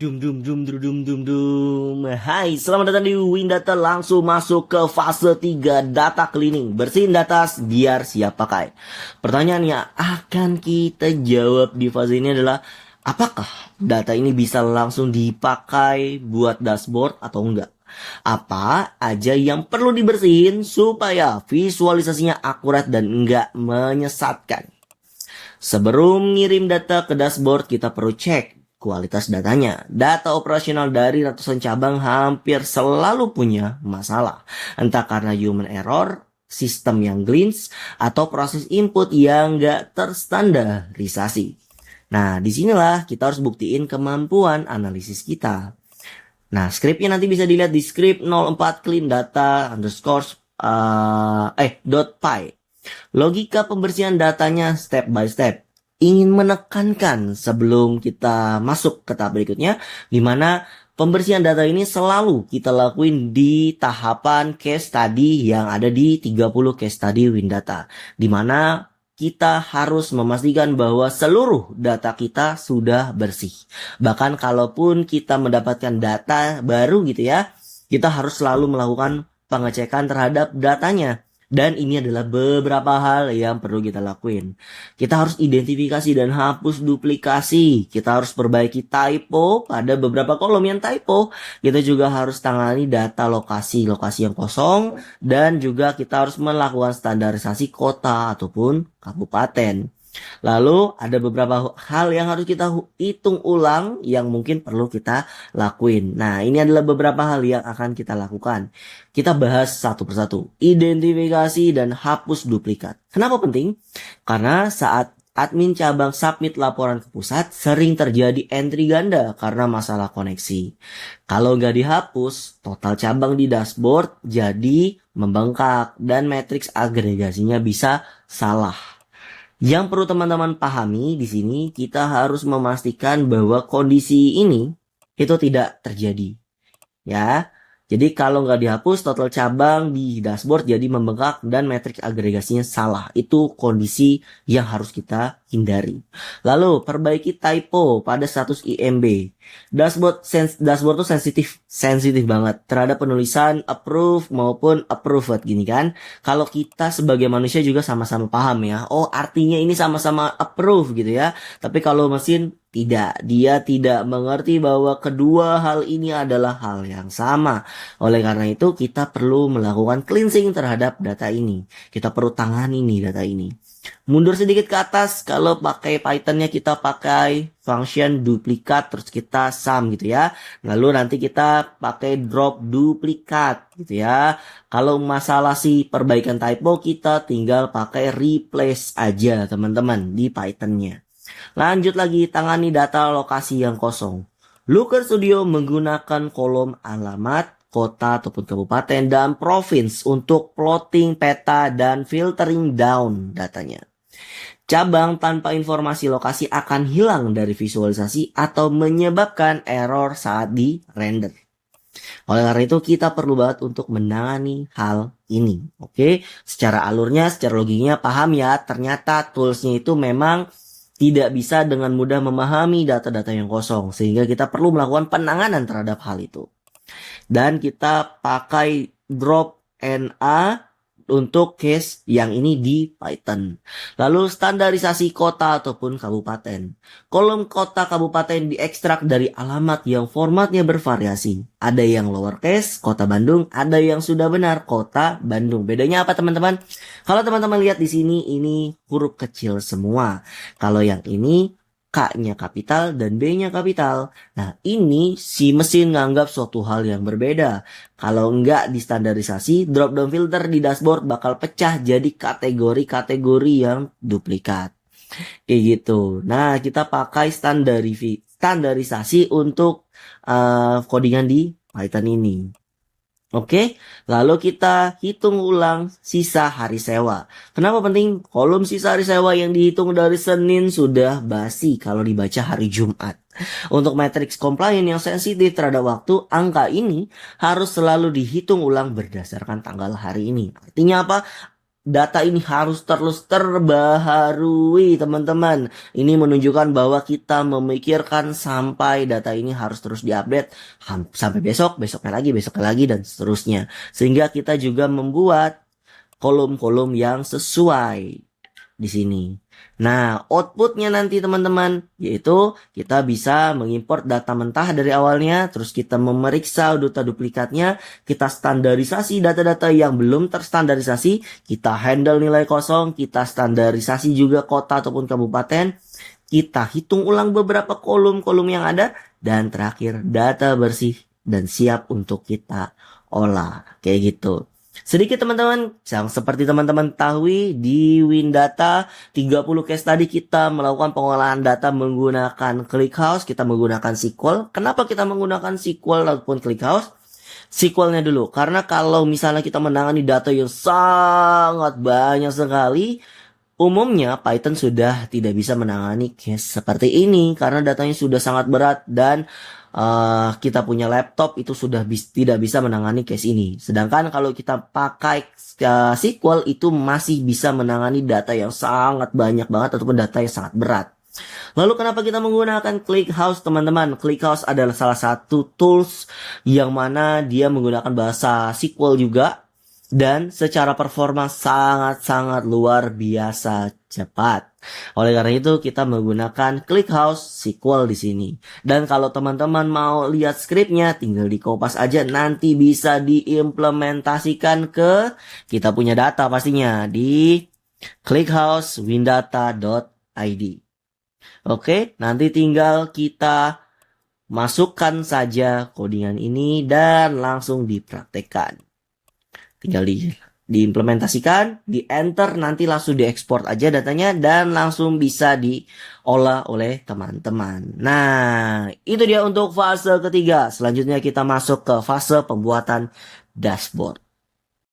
Dum dum dum dum dum dum dum. Hai, selamat datang di Windata. Langsung masuk ke fase 3 data cleaning. Bersihin data biar siap pakai. Pertanyaannya akan kita jawab di fase ini adalah apakah data ini bisa langsung dipakai buat dashboard atau enggak? Apa aja yang perlu dibersihin supaya visualisasinya akurat dan enggak menyesatkan? Sebelum ngirim data ke dashboard, kita perlu cek kualitas datanya. Data operasional dari ratusan cabang hampir selalu punya masalah. Entah karena human error, sistem yang glitch, atau proses input yang nggak terstandarisasi. Nah, disinilah kita harus buktiin kemampuan analisis kita. Nah, scriptnya nanti bisa dilihat di script 04 clean data underscore .py. Logika pembersihan datanya step by step. Ingin menekankan sebelum kita masuk ke tahap berikutnya, di mana pembersihan data ini selalu kita lakuin di tahapan case study yang ada di 30 case study Windata. Di mana kita harus memastikan bahwa seluruh data kita sudah bersih. Bahkan kalaupun kita mendapatkan data baru gitu ya, kita harus selalu melakukan pengecekan terhadap datanya. Dan ini adalah beberapa hal yang perlu kita lakuin. Kita harus identifikasi dan hapus duplikasi. Kita harus perbaiki typo pada beberapa kolom yang typo. Kita juga harus tangani data lokasi yang kosong. Dan juga kita harus melakukan standarisasi kota ataupun kabupaten. Lalu ada beberapa hal yang harus kita hitung ulang yang mungkin perlu kita lakuin. Nah, ini adalah beberapa hal yang akan kita lakukan. Kita bahas satu persatu. Identifikasi dan hapus duplikat. Kenapa penting? Karena saat admin cabang submit laporan ke pusat, sering terjadi entry ganda karena masalah koneksi. Kalau nggak dihapus, total cabang di dashboard jadi membengkak dan matriks agregasinya bisa salah. Yang perlu teman-teman pahami di sini, kita harus memastikan bahwa kondisi ini itu tidak terjadi. Ya, jadi kalau nggak dihapus, total cabang di dashboard jadi membengkak dan matriks agregasinya salah. Itu kondisi yang harus kita hindari. Lalu, perbaiki typo pada status IMB. Dashboard tuh sensitif banget terhadap penulisan approve maupun approved gini kan. Kalau kita sebagai manusia juga sama-sama paham ya. Oh, artinya ini sama-sama approve gitu ya. Tapi kalau mesin tidak, dia tidak mengerti bahwa kedua hal ini adalah hal yang sama. Oleh karena itu kita perlu melakukan cleansing terhadap data ini. Kita perlu tangani nih data ini. Mundur sedikit ke atas, kalau pakai Python-nya kita pakai function duplikat terus kita sum gitu ya. Lalu nanti kita pakai drop duplikat gitu ya. Kalau masalah si perbaikan typo kita tinggal pakai replace aja teman-teman di Python-nya. Lanjut lagi, tangani data lokasi yang kosong. Looker Studio menggunakan kolom alamat, kota ataupun kabupaten, dan provinsi untuk plotting peta dan filtering down datanya. Cabang tanpa informasi lokasi akan hilang dari visualisasi atau menyebabkan error saat di render. Oleh karena itu kita perlu banget untuk menangani hal ini. Oke, secara alurnya, secara logiknya paham ya, ternyata toolsnya itu memang tidak bisa dengan mudah memahami data-data yang kosong. Sehingga kita perlu melakukan penanganan terhadap hal itu. Dan kita pakai drop NA untuk case yang ini di Python. Lalu standarisasi kota ataupun kabupaten. Kolom kota kabupaten diekstrak dari alamat yang formatnya bervariasi. Ada yang lowercase, kota Bandung, ada yang sudah benar, kota Bandung. Bedanya apa teman-teman? Kalau teman-teman lihat di sini, ini huruf kecil semua. Kalau yang ini K-nya kapital dan B-nya kapital. Nah, ini si mesin nganggap suatu hal yang berbeda. Kalau enggak distandarisasi, drop down filter di dashboard bakal pecah jadi kategori-kategori yang duplikat. Kayak gitu. Nah, kita pakai standarisasi untuk codingan di Python ini. Oke, lalu kita hitung ulang sisa hari sewa. Kenapa penting? Kolom sisa hari sewa yang dihitung dari Senin sudah basi kalau dibaca hari Jumat. Untuk matriks compliance yang sensitif terhadap waktu, angka ini harus selalu dihitung ulang berdasarkan tanggal hari ini. Artinya apa? data ini harus terus terbaharui, teman-teman. Ini menunjukkan bahwa kita memikirkan sampai data ini harus terus diupdate sampai besok, besoknya lagi, dan seterusnya. Sehingga kita juga membuat kolom-kolom yang sesuai di sini. Nah, outputnya nanti teman-teman, yaitu kita bisa mengimport data mentah dari awalnya, terus kita memeriksa data duplikatnya, kita standarisasi data-data yang belum terstandarisasi, kita handle nilai kosong, kita standarisasi juga kota ataupun kabupaten, kita hitung ulang beberapa kolom-kolom yang ada, dan terakhir data bersih dan siap untuk kita olah. Kayak gitu. Sedikit teman-teman, yang seperti teman-teman ketahui di Windata 30 case tadi kita melakukan pengolahan data menggunakan ClickHouse, kita menggunakan SQL. Kenapa kita menggunakan SQL ataupun ClickHouse? SQL-nya dulu, karena kalau misalnya kita menangani data yang sangat banyak sekali, umumnya Python sudah tidak bisa menangani case seperti ini karena datanya sudah sangat berat dan kita punya laptop itu sudah tidak bisa menangani case ini. Sedangkan kalau kita pakai SQL itu masih bisa menangani data yang sangat banyak banget ataupun data yang sangat berat. Lalu kenapa kita menggunakan ClickHouse, teman-teman? ClickHouse adalah salah satu tools yang mana dia menggunakan bahasa SQL juga dan secara performa sangat-sangat luar biasa cepat. Oleh karena itu kita menggunakan ClickHouse SQL di sini. Dan kalau teman-teman mau lihat skripnya, tinggal di kopas aja, nanti bisa diimplementasikan ke kita punya data pastinya di clickhousewindata.id. Oke, nanti tinggal kita masukkan saja codingan ini dan langsung dipraktekkan. Tinggal diimplementasikan, di enter, nanti langsung diekspor aja datanya dan langsung bisa diolah oleh teman-teman. Nah, itu dia untuk fase ketiga. Selanjutnya kita masuk ke fase pembuatan dashboard.